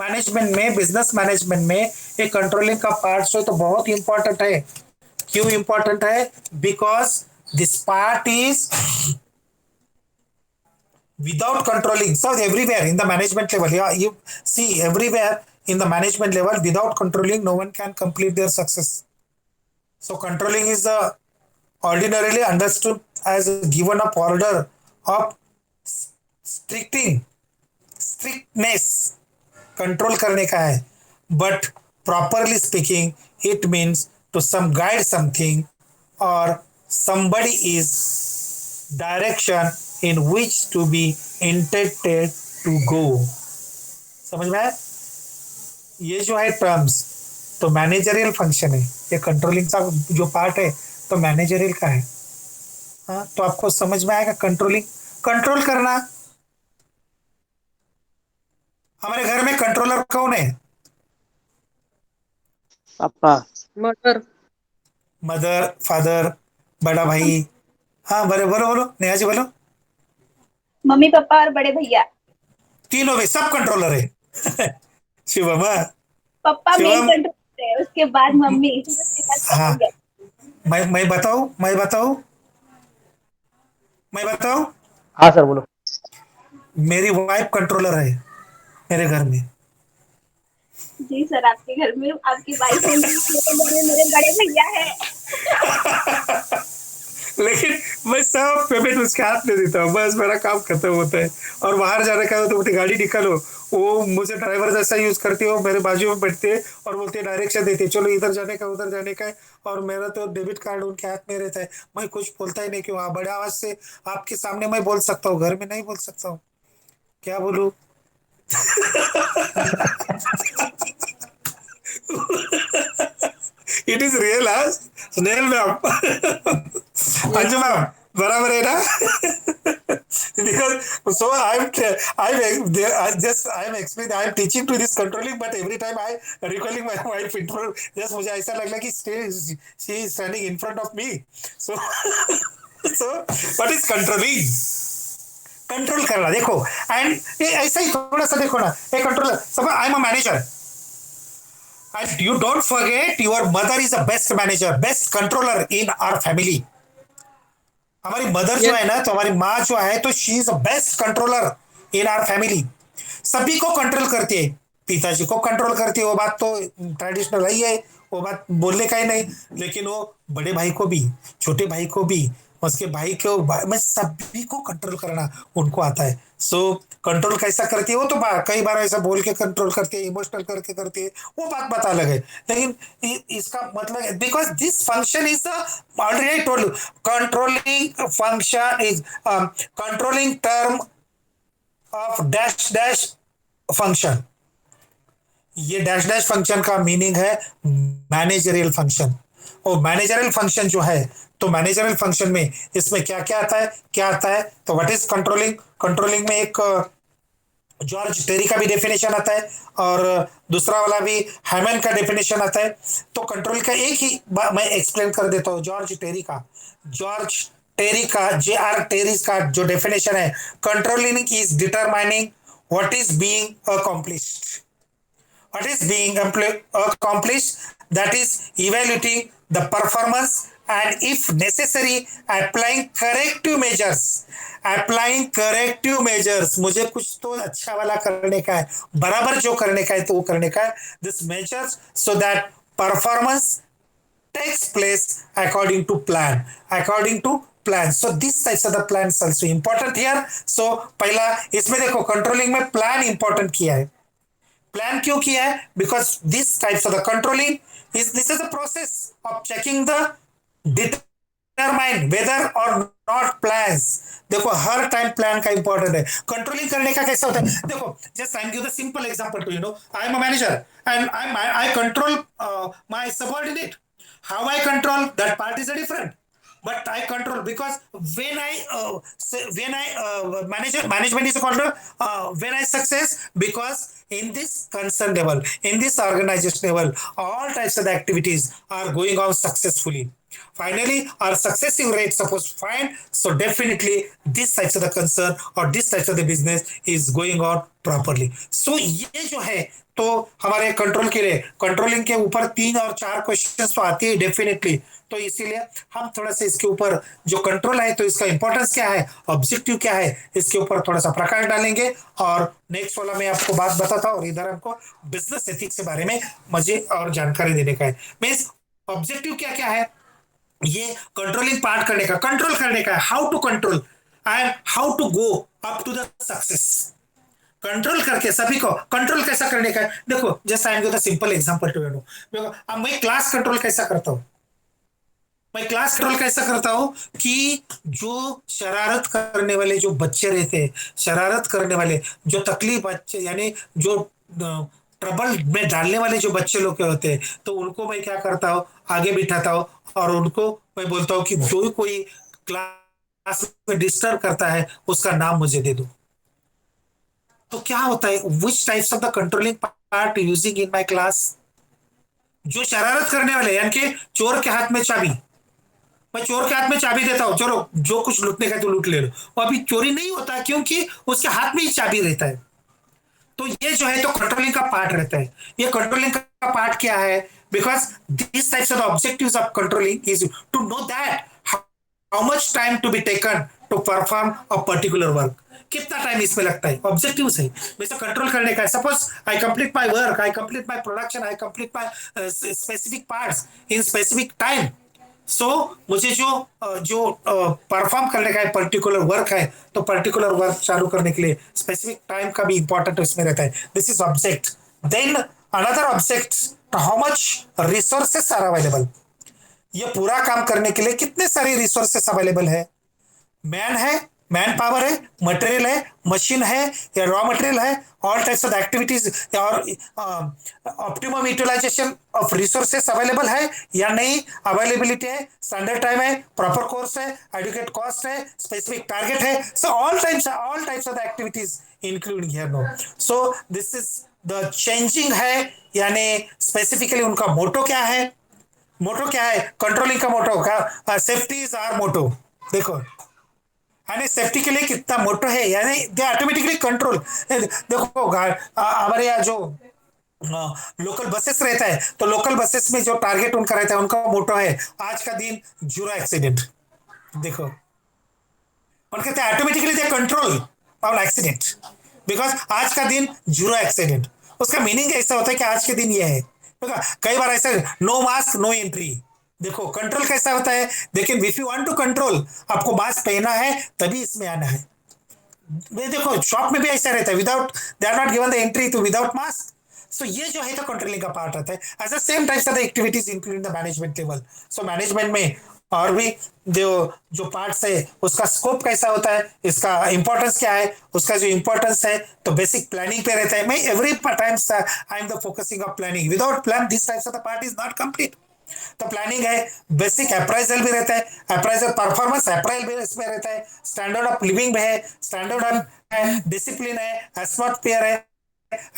Management में, business management में ये कंट्रोलिंग का पार्ट जो है तो बहुत इंपॉर्टेंट है। क्यों इंपॉर्टेंट है? Because this part is without controlling. So everywhere in the management level, yeah, you see everywhere in the management level, without controlling, no one can complete their success. So controlling is ordinarily understood as a given up order of stricting strictness, control करने का है। But properly speaking it means to some guide something और somebody is direction in which to be intended to go। समझ में आया? ये जो है टर्म्स तो मैनेजरियल फंक्शन है, ये कंट्रोलिंग का जो पार्ट है तो मैनेजरियल का है। हाँ, तो आपको समझ में आएगा कंट्रोलिंग, कंट्रोल करना। हमारे घर में कंट्रोलर कौन है? पापा। मदर। मदर, फादर, बड़ा भाई। हाँ, बोलो बोलो बोलो, नेहा जी बोलो। मम्मी पापा और बड़े भैया। तीनों में सब कंट्रोलर है। शिवम, हाँ, पापा मेन शिवम। कंट्रोलर है, उसके बाद मम्मी, फिर उसके बाद सब हाँ, भैया। मैं बताऊं, मैं बताऊं। हाँ सर बोलो। मेरी वाइफ कंट्रोलर है मेरे घर में। जी सर, आपके घर में आपकी वाइफ है, मेरे बड़े भैया है। लेकिन मैं सब पेमेंट उसके हाथ में देता हूँ, बस मेरा काम खत्म होता है। और बाहर जाने का हो तो बोलते गाड़ी निकालो, वो मुझे ड्राइवर जैसा यूज करती हो, मेरे बाजू में बैठते हैं और बोलते हैं डायरेक्शन देते हैं, चलो इधर जाने का उधर जाने का है। और मेरा तो डेबिट कार्ड उनके हाथ में रहता है, मैं कुछ बोलता ही नहीं। क्यों? बड़े आवाज से आपके सामने मैं बोल सकता हूँ, घर में नहीं बोल सकता हूँ। क्या बोलूं? इट इज रियल आज स्नेल मैम। अंजू मैम, बराबर है ना? Because so I'm explaining, I'm teaching to this controlling, but every time I recalling my wife in front, just मुझे ऐसा लग रहा है कि she is standing in front of me, so so what is controlling? Control करना, देखो। And ऐसा ही थोड़ा सा देखो ना, एक controller, suppose I am a manager and you don't forget your mother is the best manager, best controller in our family। हमारी mother जो है ना, तो हमारी माँ जो है तो she is the best controller in our family. सभी को कंट्रोल करती है, पिताजी को कंट्रोल करती है, वो बात तो ट्रेडिशनल ही है, वो बात बोलने का ही नहीं। लेकिन वो बड़े भाई को भी, छोटे भाई को भी, उसके भाई को, मैं सभी को कंट्रोल करना उनको आता है। सो कंट्रोल कैसा करती है वो तो कई बार ऐसा बोल के कंट्रोल करती है, इमोशनल करके करती है, वो बात अलग है। लेकिन इसका मतलब because this function is already told, controlling function is controlling term of dash dash function. ये डैश डैश फंक्शन का मीनिंग है मैनेजरियल फंक्शन। और मैनेजरियल फंक्शन जो है तो मैनेजरियल फंक्शन में इसमें क्या क्या आता है, क्या आता है? तो व्हाट इज कंट्रोलिंग? कंट्रोलिंग में एक जॉर्ज टेरी का भी डेफिनेशन आता है और दूसरा वाला भी हैमन का डेफिनेशन आता है। तो कंट्रोल का एक ही मैं एक्सप्लेन कर देता हूँ। जॉर्ज टेरी का J.R. टेरिस का जो डेफिनेशन है, controlling is determining what is being accomplished, what is being accomplished, that is evaluating the performance and if necessary applying corrective measures। मुझे कुछ तो अच्छा वाला करने का है, बराबर जो करने का है तो वो करने का है। this measures so that performance takes place according to plan। so this types of the plans also important here। so पहला इसमें देखो कंट्रोलिंग में प्लान इंपॉर्टेंट किया है। प्लान क्यों किया है? Because this types of the controlling is this is the process of checking the determine whether or not plans. देखो हर टाइम प्लान का इंपॉर्टेंट है। कंट्रोलिंग करने का कैसा होता है? देखो just I give the simple example to you know, I am a manager and I control my subordinate. How I control that part is different, but I control because when I management is called when I success because in this concern level, in this organization level, all types of activities are going on successfully। finally our successive rate suppose fine, so definitely this types of the concern or this types of the business is going on properly. So ये जो है तो हमारे control के लिए controlling के ऊपर 3 और 4 क्वेश्चंस तो आती है डेफिनेटली, तो इसीलिए हम थोड़ा सा इसके ऊपर जो कंट्रोल है तो इसका इंपॉर्टेंस क्या है, ऑब्जेक्टिव क्या है, इसके ऊपर थोड़ा सा प्रकाश डालेंगे और नेक्स्ट वाला मैं आपको बात बताता हूँ, और इधर हमको बिजनेस एथिक्स के बारे में मुझे और जानकारी देने का है। मीन्स ऑब्जेक्टिव क्या क्या है, ये कंट्रोलिंग पार्ट करने का, कंट्रोल करने का, how to control and how to go up to the success. Control करके सभी को कंट्रोल कैसा करने का है, देखो जैसा I give the simple example to you. देखो अब मैं क्लास कंट्रोल कैसा करता हूँ, मैं क्लास कंट्रोल कैसा करता हूँ कि जो शरारत करने वाले जो बच्चे रहते हैं, शरारत करने वाले जो तकलीफ बच्चे यानी जो ट्रबल में डालने वाले जो बच्चे लोग के होते हैं, तो उनको मैं क्या करता हूँ, आगे बिठाता हूँ और उनको मैं बोलता हूँ कि जो कोई क्लास में डिस्टर्ब करता है उसका नाम मुझे दे दो। तो क्या होता है, which types of the controlling part using in my class, जो शरारत करने वाले यानी कि चोर के हाथ में चाबी, मैं चोर के हाथ में चाबी देता हूँ, चलो जो कुछ लूटने का तो लूट ले लो, वो अभी चोरी नहीं होता क्योंकि उसके हाथ में ही चाबी रहता है। तो ये जो है तो कंट्रोलिंग का पार्ट रहता है। ये कंट्रोलिंग का पार्ट क्या है, because this types of objectives of controlling is to know that how much time to be taken to perform a particular work, कितना टाइम इसमें लगता है, ऑब्जेक्टिव है वैसे कंट्रोल करने का। Suppose I complete my work, I complete my production, I complete my specific parts in specific time. So मुझे जो जो परफॉर्म करने का है पर्टिकुलर वर्क है, तो पर्टिकुलर वर्क चालू करने के लिए स्पेसिफिक टाइम का भी इंपॉर्टेंट इसमें रहता है। This is object. Then another object, how much resources are available, ये पूरा काम करने के लिए कितने सारे रिसोर्सेस अवेलेबल है, मैन है, मैन पावर है, मटेरियल है, मशीन है या रॉ मटेरियल है, ऑल टाइप्स ऑफ एक्टिविटीज और optimum utilization of resources available है या नहीं, अवेलेबिलिटी है, स्टैंडर्ड टाइम है, प्रॉपर कोर्स है, एडुकेट कॉस्ट है, स्पेसिफिक टारगेट है। So all types of activities including here no. So this is the changing है, यानी स्पेसिफिकली उनका मोटो क्या है, मोटो क्या है कंट्रोलिंग का, मोटो का सेफ्टी इज आवर मोटो। देखो यानी सेफ्टी के लिए कितना मोटो है, यानी दे ऑटोमेटिकली कंट्रोल। देखो हमारे यहाँ जो लोकल बसेस रहता है, तो लोकल बसेस में जो टारगेट उनका रहता है, उनका मोटो है आज का दिन जीरो एक्सीडेंट। देखो उनके automatically they control on accident, because आज का दिन जीरो एक्सीडेंट। उसका मीनिंग ऐसा होता है कि आज के दिन ये है। देखो कई बार ऐसा नो मास्क नो एंट्री, देखो कंट्रोल कैसा होता है, लेकिन if you want to control, आपको मास्क पहना है तभी इसमें आना है। देखो शॉप में भी ऐसा रहता है, without they are not given the entry to without mask. So ये जो है तो कंट्रोलिंग का पार्ट रहता है। As the same types of the activities including the management level. So management में और भी जो जो पार्ट्स है उसका स्कोप कैसा होता है, इसका इंपॉर्टेंस क्या है, उसका जो इंपॉर्टेंस है तो बेसिक प्लानिंग पे रहता है। मैं every times I am the focusing of planning, without plan this types of the part is not complete. तो प्लानिंग है, बेसिक अप्राइजल भी रहता है, अप्राइजल परफॉर्मेंस अप्राइल भी इसमें रहता है, स्टैंडर्ड ऑफ लिविंग भी है, स्टैंडर्ड ऑफ है, डिसिप्लिन है, एटमॉस्फेयर है।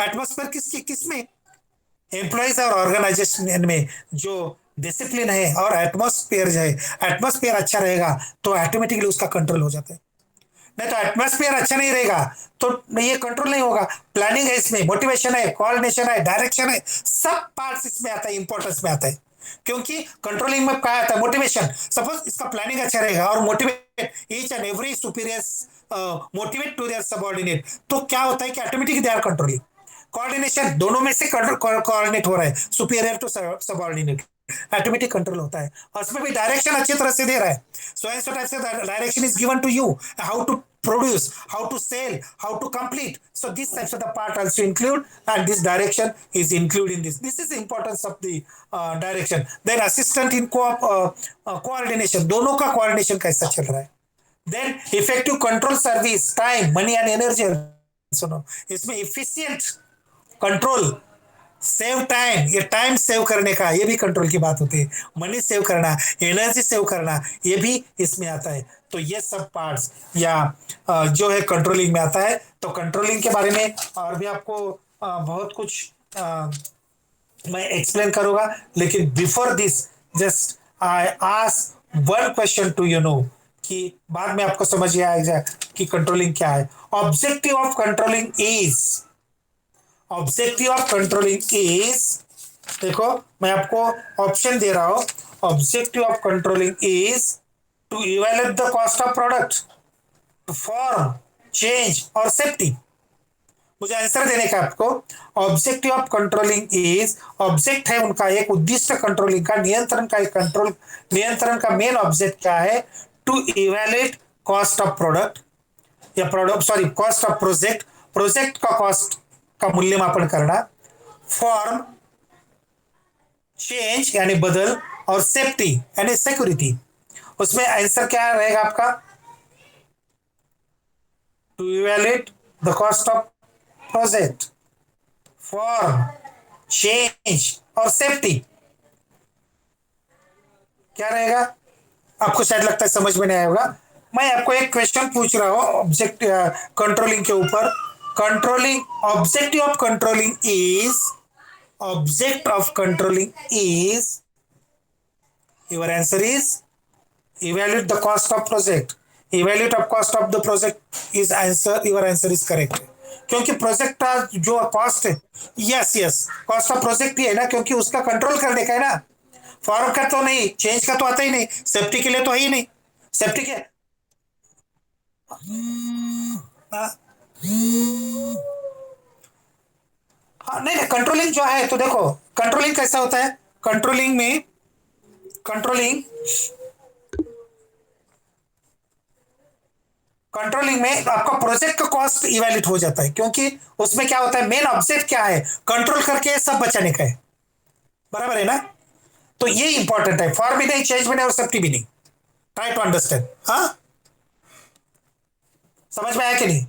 एटमॉस्फेयर किसमें, एम्प्लॉइज और ऑर्गेनाइजेशन में जो डिसिप्लिन है और एटमॉस्फेयर है, एटमॉस्फेयर अच्छा रहेगा तो ऑटोमेटिकली उसका कंट्रोल हो जाता है। नहीं तो एटमॉस्फेयर अच्छा नहीं रहेगा तो ये कंट्रोल नहीं होगा। प्लानिंग है, इसमें मोटिवेशन है, कोऑर्डिनेशन है, डायरेक्शन है, सब पार्ट्स इसमें आता है, इंपॉर्टेंस में आता है। क्योंकि कंट्रोलिंग में क्या आता है, मोटिवेशन। सपोज इसका प्लानिंग अच्छा रहेगा और motivate each and every superior motivate to their subordinate, तो क्या होता है कि automatically they are controlling. Coordination, दोनों में से कोऑर्डिनेट हो रहा है, superior to subordinate, automatic control होता है। और उसमें भी डायरेक्शन अच्छी तरह से दे रहा है, सो एंड सो टाइप से direction is given to you, how to produce, how to sell, how to complete. So these types of the part also include, and this direction is included in this. This is the importance of the direction. Then assistant in coordination, दोनों का coordination कैसा चल रहा है। Then effective control service, time, money and energy. सुनो इसमें efficient control, save time, ये time save करने का ये भी कंट्रोल की बात होती है, मनी सेव करना, एनर्जी सेव करना, ये भी इसमें आता है। तो ये सब पार्ट्स या जो है कंट्रोलिंग में आता है। तो कंट्रोलिंग के बारे में और भी आपको बहुत कुछ मैं एक्सप्लेन करूंगा, लेकिन before this just I ask one question to कि बाद में आपको समझ आएगा कि कंट्रोलिंग क्या है. ऑब्जेक्टिव ऑफ कंट्रोलिंग इज देखो, मैं आपको ऑप्शन दे रहा हूं. Objective of controlling is to evaluate the cost of product, to form, change और सेफ्टी. मुझे आंसर देने का आपको. Objective of controlling is, object है उनका एक उद्देश्य कंट्रोलिंग का, नियंत्रण का एक कंट्रोल, नियंत्रण का मेन ऑब्जेक्ट क्या है? To evaluate cost of product या product sorry cost of project, project का कॉस्ट का मूल्यमापन करना, फॉर्म, चेंज यानी बदल, और सेफ्टी यानी सिक्योरिटी. उसमें आंसर क्या रहेगा आपका? To evaluate the cost of project, form, change और सेफ्टी. क्या रहेगा? आपको शायद लगता है समझ में नहीं आया होगा. मैं आपको एक क्वेश्चन पूछ रहा हूं ऑब्जेक्ट कंट्रोलिंग के ऊपर. Controlling objective of controlling is, object of controlling is, your answer is evaluate the cost of project. Evaluate of cost of the project is answer. Your answer is correct. क्योंकि project का जो cost है, yes yes, cost of project ही है ना, क्योंकि उसका control करने का है ना. फॉर्म का तो नहीं, चेंज का तो आता ही नहीं, सेफ्टी के लिए तो है ही नहीं. सेफ्टी के हाँ नहीं नहीं, कंट्रोलिंग जो है तो देखो, कंट्रोलिंग कैसा होता है? कंट्रोलिंग में आपका प्रोजेक्ट का कॉस्ट इवैल्यूएट हो जाता है, क्योंकि उसमें क्या होता है, मेन ऑब्जेक्ट क्या है? कंट्रोल करके सब बचाने का है. बराबर है ना? तो ये इंपॉर्टेंट है. फॉर्म भी नहीं, चेंज भी नहीं और सेफ्टी भी नहीं. Try to understand. हाँ, समझ में आया कि नहीं?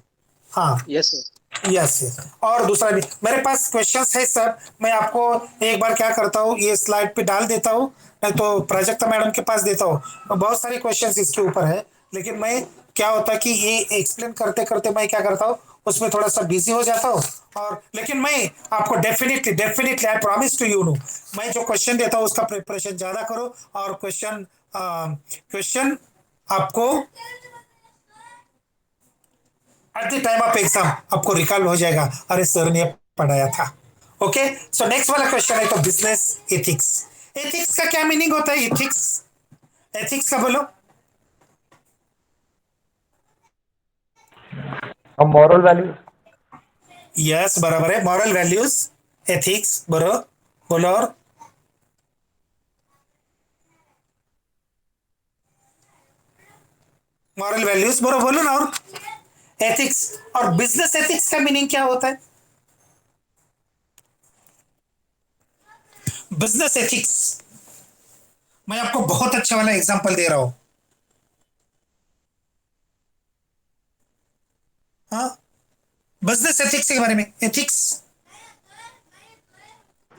हाँ, यस सर। Yes yes. और दूसरा भी मेरे पास क्वेश्चंस है सर. मैं आपको एक बार क्या करता हूँ, ये स्लाइड पे डाल देता हूँ, नहीं तो प्राजक्ता मैडम के पास देता हूँ. बहुत सारे क्वेश्चंस इसके ऊपर है, लेकिन मैं क्या होता है कि ये एक्सप्लेन करते करते मैं क्या करता हूँ, उसमें थोड़ा सा बिजी हो जाता हूँ. और लेकिन मैं आपको definitely definitely I promise to मैं जो क्वेश्चन देता हूँ उसका प्रिपरेशन ज्यादा करो. और क्वेश्चन आपको at the time of exam आपको रिकॉल हो जाएगा, अरे सर ने पढ़ाया था. ओके, सो नेक्स्ट वाला क्वेश्चन है तो बिजनेस एथिक्स. एथिक्स का क्या मीनिंग होता है? एथिक्स, एथिक्स का बोलो. Moral value. यस, बराबर है. मॉरल वैल्यूज, एथिक्स, बोलो बोलो. और मॉरल वैल्यूज बोलो बोलो ना. और एथिक्स और बिजनेस एथिक्स का मीनिंग क्या होता है? बिजनेस एथिक्स मैं आपको बहुत अच्छा वाला एग्जांपल दे रहा हूं. हाँ, बिजनेस एथिक्स के बारे में. एथिक्स,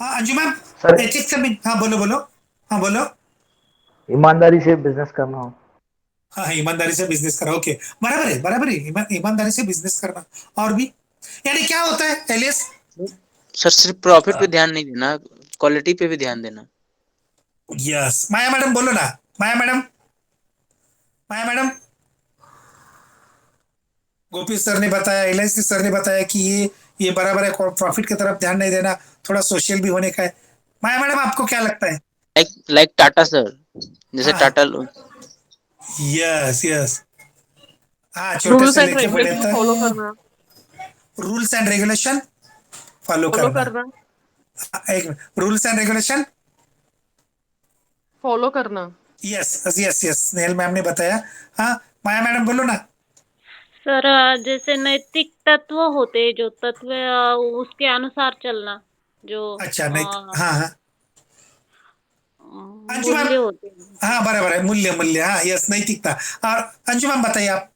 हाँ अंजू मैम, सर एथिक्स का मीनिंग. हाँ बोलो बोलो. हाँ बोलो. ईमानदारी से बिजनेस करना हो. हाँ, ईमानदारी से बिजनेस करा. ओके, बराबर है बराबर है. ईमानदारी से बिजनेस करना. और भी यानी क्या होता है एलियस? सर सिर्फ प्रॉफिट पे ध्यान नहीं देना, क्वालिटी पे भी ध्यान देना. यस. माया मैडम बोलो ना. माया मैडम, माया मैडम. गोपी सर ने बताया, एलएस सर ने बताया कि ये बराबर है, प्रॉफिट की तरफ ध्यान नहीं देना, थोड़ा सोशल भी होने का है. माया मैडम आपको क्या लगता है? लाइक टाटा सर, जैसे हाँ, टाटा यस यस. हाँ, छोटे रूल्स से एंड लेके बड़े रेगुलेशन तक फॉलो करना. Rules and regulation follow follow करना. करना. एक रूल्स एंड रेगुलेशन. फॉलो करना. Yes yes yes, Nehal ma'am ने बताया. हाँ, माया मैडम बोलो ना. सर जैसे नैतिक तत्व होते हैं, जो तत्व उसके अनुसार चलना, जो अच्छा, नहीं. हाँ हाँ, अंजू मैम. मूल्य होते हैं. हाँ बराबर है, मूल्य मूल्य. हाँ यस, नैतिकता. और अंजू मैम बताइए आप.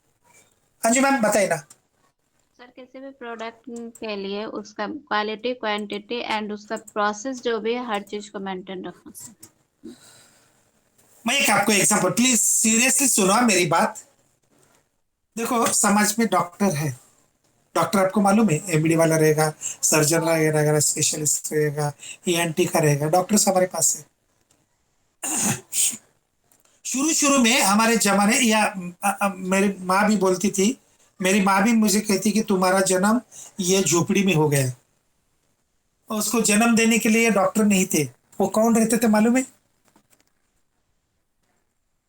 अंजू मैम बताइए ना. सर किसी भी प्रोडक्ट के लिए उसका क्वालिटी, क्वांटिटी एंड उसका प्रोसेस जो भी है, हर चीज को मेंटेन रखना सर. मैं एक आपको एग्जांपल, प्लीज सीरियसली सुनो मेरी बात. देखो, समाज में डॉक्टर है. डॉक्टर आपको मालूम है, एमडी वाला रहेगा, सर्जन रहेगा, स्पेशलिस्ट रहेगा, ईएनटी का रहेगा. डॉक्टर्स हमारे पास है. शुरू शुरू में हमारे जमाने या मेरी माँ भी बोलती थी, मेरी माँ भी मुझे कहती कि तुम्हारा जन्म ये झोपड़ी में हो गया है। और उसको जन्म देने के लिए डॉक्टर नहीं थे। वो कौन रहते थे मालूम है?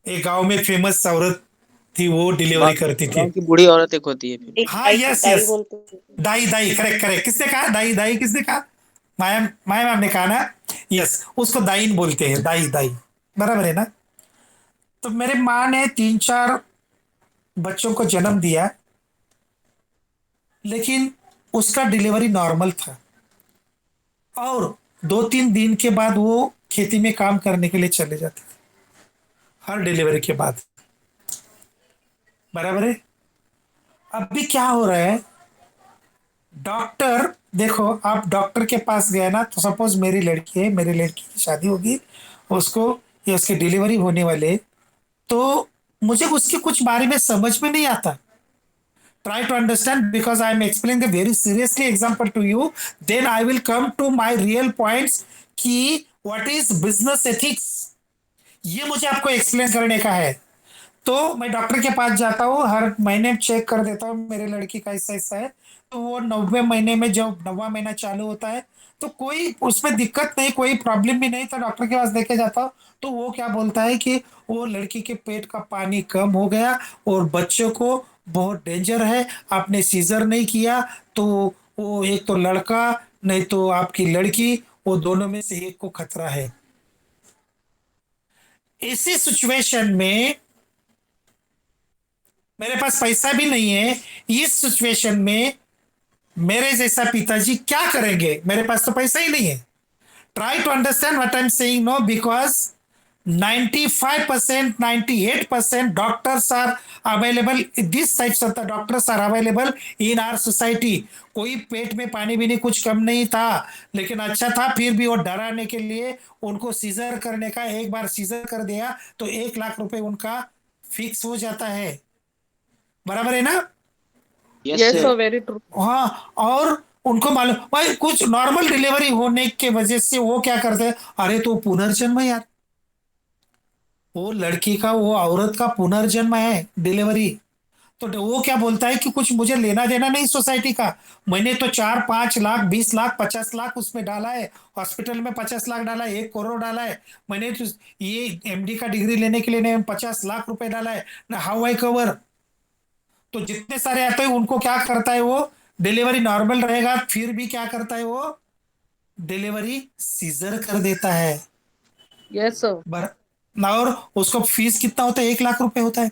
एक गांव में फेमस औरत थी, वो डिलीवरी करती थी। गाँव की बूढ़ी औरत एक होती है फिर। हाँ, यस यस, दाई दाई, करेक्ट करेक्ट। किसने कहा दाई दाई? किसने कहा? माया माया मैम ने कहा ना। यस, उसको दाइन बोलते हैं, दाई दाई, बराबर है ना? तो मेरे माँ ने 3-4 बच्चों को जन्म दिया, लेकिन उसका डिलीवरी नॉर्मल था। और 2-3 दिन के बाद वो खेती में काम करने के लिए चले जाते थे, हर डिलीवरी के बाद, बराबर है? अभी क्या हो रहा है, डॉक्टर, देखो आप डॉक्टर के पास गए ना, तो सपोज मेरी लड़की है, मेरी लड़की की शादी होगी, उसको या उसकी डिलीवरी होने वाले, तो मुझे उसके कुछ बारे में समझ में नहीं आता। Try to understand because I am explaining a very seriously example to you. Then I will come to my real points कि what is business ethics, ये मुझे आपको एक्सप्लेन करने का है। तो मैं डॉक्टर के पास जाता हूँ, हर महीने चेक कर देता हूँ मेरी लड़की का ऐसा ऐसा है। तो वो 90 महीने में जब 9वां महीना चालू होता है, तो कोई उसमें दिक्कत नहीं, कोई प्रॉब्लम भी नहीं, तो डॉक्टर के पास देखे जाता हूँ। तो वो क्या बोलता है कि वो लड़की के पेट का पानी कम हो गया और बच्चों को बहुत डेंजर है, आपने सीजर नहीं किया तो वो एक तो लड़का नहीं तो आपकी लड़की, वो दोनों में से एक को खतरा है। इसी सिचुएशन में मेरे पास पैसा भी नहीं है। इस सिचुएशन में मेरे जैसा पिताजी क्या करेंगे? मेरे पास तो पैसा ही नहीं है। Try to understand what I am saying no, because 95%, 98% doctors are available, these types of the doctors are available in our society. कोई पेट में पानी भी नहीं, कुछ कम नहीं था, लेकिन अच्छा था, फिर भी वो डराने के लिए उनको सीजर करने का, एक बार सीजर कर दिया तो 1 लाख रुपए उनका फिक्स हो जाता है, बराबर है ना? Yes Yes, sir. sir, very true. हाँ, और उनको मालूम भाई कुछ नॉर्मल डिलीवरी होने के वजह से वो क्या करते हैं, अरे तो पुनर्जन्म है यार, वो लड़की का, वो औरत का पुनर्जन्म है डिलीवरी। तो वो क्या बोलता है कि कुछ मुझे लेना देना नहीं सोसाइटी का, मैंने तो 4-5 लाख, 20 लाख, 50 लाख उसमें डाला है, हॉस्पिटल में 50 लाख डाला है, 1 करोड़ डाला है, मैंने तो ये एमडी का डिग्री लेने के लिए 50 लाख रुपए डाला है ना, हाउ आई कवर। तो जितने सारे आते हैं उनको क्या करता है, वो डिलीवरी नॉर्मल रहेगा फिर भी क्या करता है, वो डिलीवरी सीजर कर देता है। Yes, sir. और उसको फीस कितना होता है? 1 लाख रुपए होता है।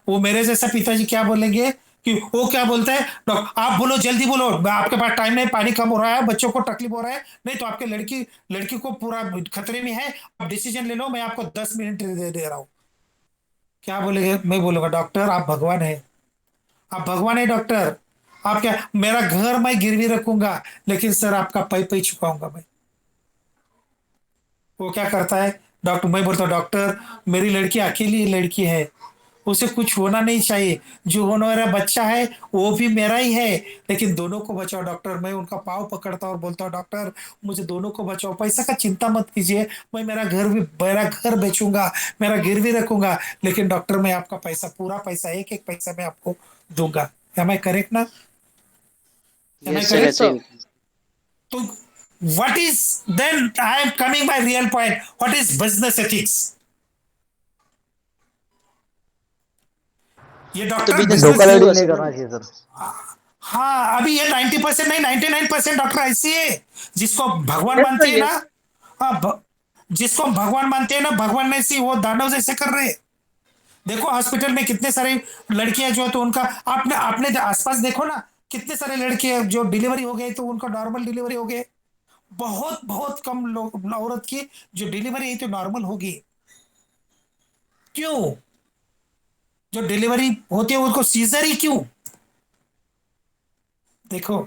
वो मेरे जैसा पिताजी क्या बोलेंगे कि वो क्या बोलता है, आप बोलो, जल्दी बोलो, आपके पास टाइम नहीं, पानी कम हो रहा है, बच्चों को तकलीफ हो रहा है, नहीं तो आपके लड़की लड़की को पूरा खतरे में है, आप डिसीजन ले लो, मैं आपको 10 मिनट दे रहा हूँ। क्या बोलेंगे? मैं बोलूंगा डॉक्टर आप भगवान है, आप भगवान है डॉक्टर, आप क्या, मेरा घर मैं गिरवी रखूंगा, लेकिन सर आपका पै चुकाऊंगा मैं। वो क्या करता है डॉक्टर, मैं बोलता हूँ डॉक्टर मेरी लड़की अकेली लड़की है, उसे कुछ होना नहीं चाहिए, जो होने वाला बच्चा है वो भी मेरा ही है, लेकिन दोनों को बचाओ डॉक्टर। मैं उनका पाँव पकड़ता और बोलता हूँ डॉक्टर मुझे दोनों को बचाओ, पैसा का चिंता मत कीजिए, मैं मेरा घर बेचूंगा, मेरा गिरवी रखूंगा, लेकिन डॉक्टर मैं आपका पैसा, पूरा पैसा, एक एक पैसा मैं आपको दूंगा। एम आई करेक्ट ना? एम आई यस सर, करेक्ट? ऐसे ही होता है। तो what is, then I am coming by real point, what is business ethics? ये तो डॉक्टर बिजनेस बिजनेस, धोखाधड़ी हुआ नहीं सर। करना चाहिए सर। हाँ अभी ये 90% नहीं, 99% डॉक्टर ऐसी है जिसको भगवान Yes, मानते sir, हैं ना। yes. हाँ, जिसको भगवान मानते हैं ना, भगवान ने सी वो दानव जैसे कर रहे हैं। देखो हॉस्पिटल में कितने सारे लड़कियां जो है, तो उनका आपने आपने आसपास देखो ना, कितने सारे लड़के जो डिलीवरी हो गए तो उनका नॉर्मल डिलीवरी हो गए। बहुत बहुत कम लोग, औरत की जो डिलीवरी है तो नॉर्मल होगी। क्यों? जो डिलीवरी होती है उनको सीजर ही क्यों? देखो,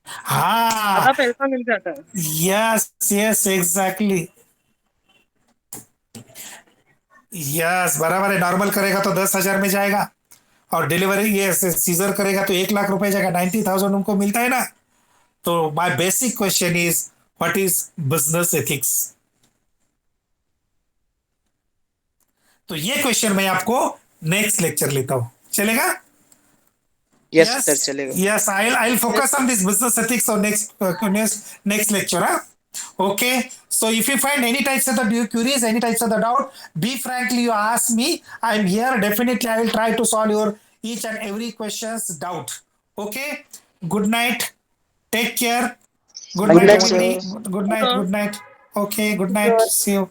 हाँ, ज़्यादा पैसा मिल जाता है। यस यस एग्जैक्टली, यस बराबर है। नॉर्मल करेगा तो 10,000 में जाएगा, और डिलीवरी ये सीजर करेगा तो 1 लाख रुपए जाएगा, 90,000 उनको मिलता है ना। तो my basic question is what is business ethics? तो ये क्वेश्चन मैं आपको नेक्स्ट लेक्चर लेता हूँ, चलेगा? यस सर चलेगा. Yes, I'll focus on this business ethics on next lecture. Huh? Okay. So if you find any types of the queries, any types of the doubt, be frankly you ask me. I'm here. Definitely I will try to solve your each and every question's doubt. Okay. Good night. Take care. Good Thank night, you, everybody. sir. Good night. Good night. Okay. Good night. See you.